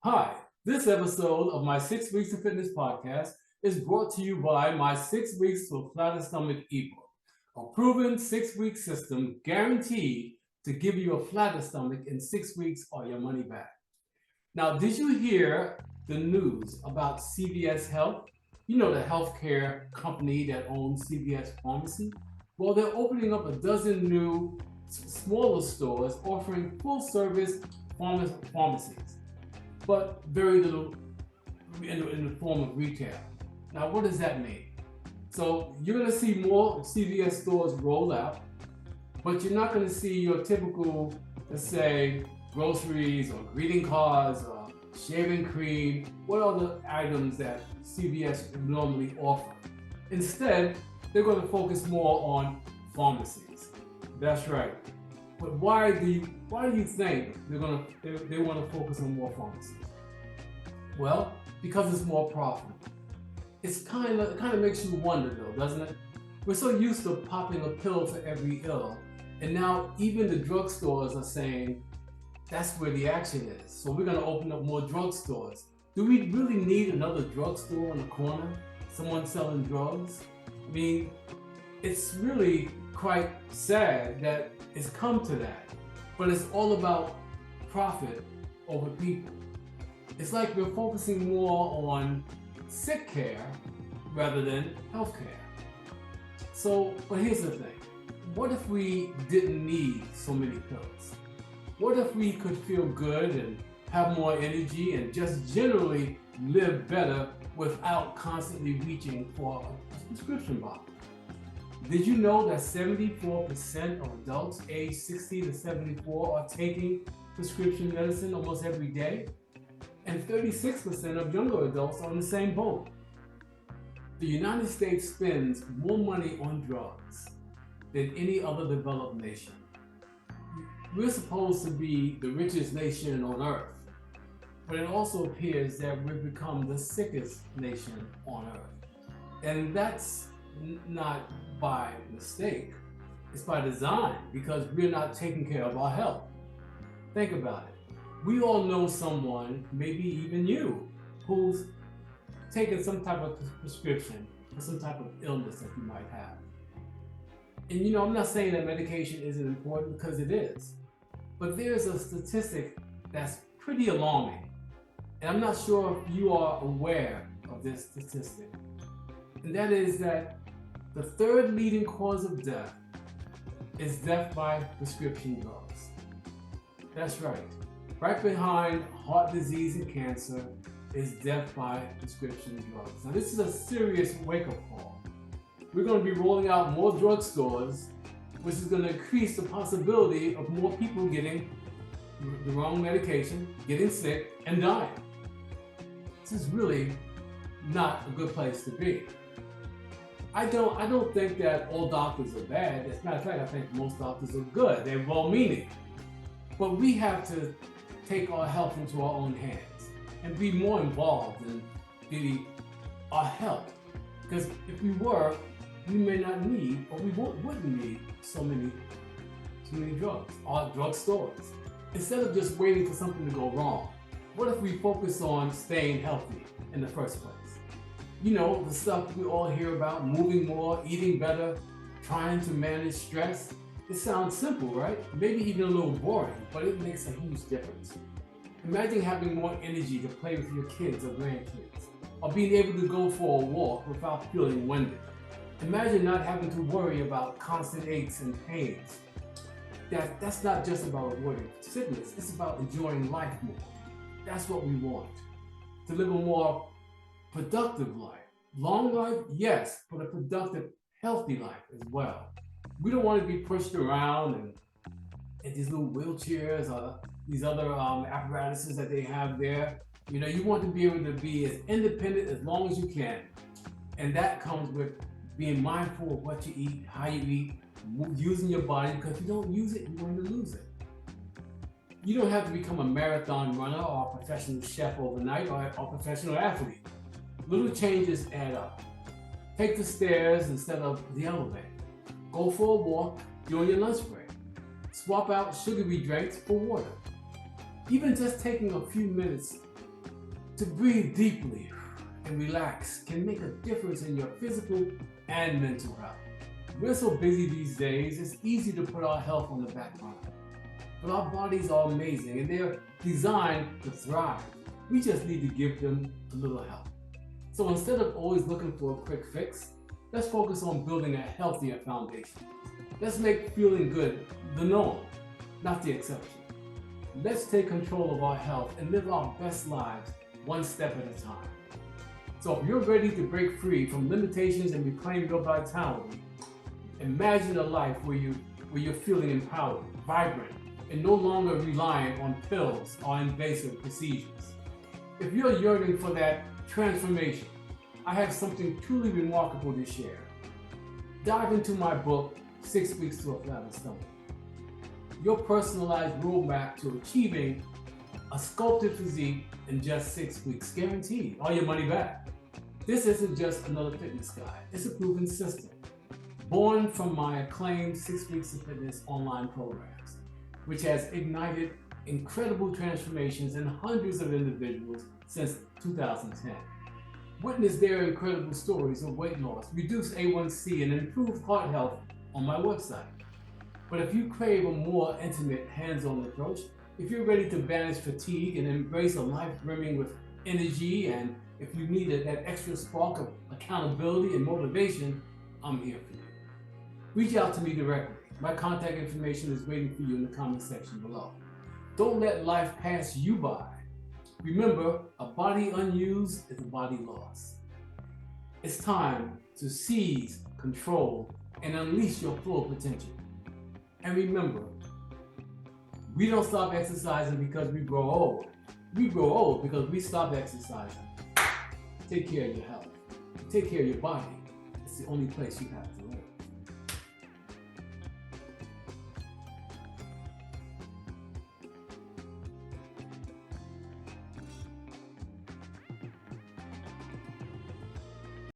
Hi, this episode of my 6 Weeks of Fitness podcast is brought to you by my 6 Weeks to a Flatter Stomach ebook, a proven 6 week system guaranteed to give you a flatter stomach in 6 weeks or your money back. Now, did you hear the news about CVS Health? You know, the healthcare company that owns CVS Pharmacy? Well, they're opening up a dozen new smaller stores offering full service pharmacies, but very little in the form of retail. Now, what does that mean? So you're going to see more CVS stores roll out, but you're not going to see your typical, let's say, groceries or greeting cards or shaving cream, what other items that CVS normally offer. Instead, they're going to focus more on pharmacies. That's right. But why do you think they want to focus on more pharmacies? Well, because it's more profitable. It kind of makes you wonder though, doesn't it? We're so used to popping a pill for every ill, and now even the drugstores are saying that's where the action is. So we're going to open up more drugstores. Do we really need another drugstore on the corner? Someone selling drugs? I mean, it's really quite sad that it's come to that. But it's all about profit over people. It's like we're focusing more on sick care rather than health care. So, but here's the thing. What if we didn't need so many pills? What if we could feel good and have more energy and just generally live better without constantly reaching for a prescription bottle? Did you know that 74% of adults aged 60 to 74 are taking prescription medicine almost every day? And 36% of younger adults are in the same boat. The United States spends more money on drugs than any other developed nation. We're supposed to be the richest nation on earth, but it also appears that we've become the sickest nation on earth. And that's not by mistake, it's by design because we're not taking care of our health. Think about it. We all know someone, maybe even you, who's taken some type of prescription for some type of illness that you might have. And I'm not saying that medication isn't important because it is, but there's a statistic that's pretty alarming. And I'm not sure if you are aware of this statistic. And that is that the third leading cause of death is death by prescription drugs. That's right. Right behind heart disease and cancer is death by prescription drugs. Now, this is a serious wake-up call. We're going to be rolling out more drugstores, which is going to increase the possibility of more people getting the wrong medication, getting sick, and dying. This is really not a good place to be. I don't think that all doctors are bad. As a matter of fact, I think most doctors are good. They're well-meaning. But we have to take our health into our own hands and be more involved in our health. Because if we were, we may not need, or we wouldn't need so many drugs or drugstores. Instead of just waiting for something to go wrong, what if we focus on staying healthy in the first place? The stuff we all hear about, moving more, eating better, trying to manage stress. It sounds simple, right? Maybe even a little boring, but it makes a huge difference. Imagine having more energy to play with your kids or grandkids, or being able to go for a walk without feeling winded. Imagine not having to worry about constant aches and pains. That's not just about avoiding sickness, it's about enjoying life more. That's what we want. To live a more productive life. Long life, yes, but a productive, healthy life as well. We don't want to be pushed around in these little wheelchairs or these other apparatuses that they have there. You want to be able to be as independent as long as you can. And that comes with being mindful of what you eat, how you eat, using your body, because if you don't use it, you're going to lose it. You don't have to become a marathon runner or a professional chef overnight or a professional athlete. Little changes add up. Take the stairs instead of the elevator. Go for a walk during your lunch break. Swap out sugary drinks for water. Even just taking a few minutes To breathe deeply and relax can make a difference in your physical and mental health. We're so busy these days, it's easy to put our health on the back burner. But our bodies are amazing and they're designed to thrive. We just need to give them a little help. So instead of always looking for a quick fix, let's focus on building a healthier foundation. Let's make feeling good the norm, not the exception. Let's take control of our health and live our best lives one step at a time. So if you're ready to break free from limitations and reclaim your vitality, imagine a life where you're feeling empowered, vibrant, and no longer reliant on pills or invasive procedures. If you're yearning for that transformation, I have something truly remarkable to share. Dive into my book, 6 Weeks to a Flatter Stomach. Your personalized roadmap to achieving a sculpted physique in just 6 weeks, guaranteed, all your money back. This isn't just another fitness guide, it's a proven system, born from my acclaimed 6 Weeks of Fitness online programs, which has ignited incredible transformations in hundreds of individuals since 2010. Witness their incredible stories of weight loss, reduced A1C, and improved heart health on my website. But if you crave a more intimate, hands-on approach, if you're ready to banish fatigue and embrace a life brimming with energy, and if you need that extra spark of accountability and motivation, I'm here for you. Reach out to me directly. My contact information is waiting for you in the comment section below. Don't let life pass you by. Remember, a body unused is a body lost. It's time to seize control and unleash your full potential. And remember, we don't stop exercising because we grow old. We grow old because we stop exercising. Take care of your health. Take care of your body. It's the only place you have to live.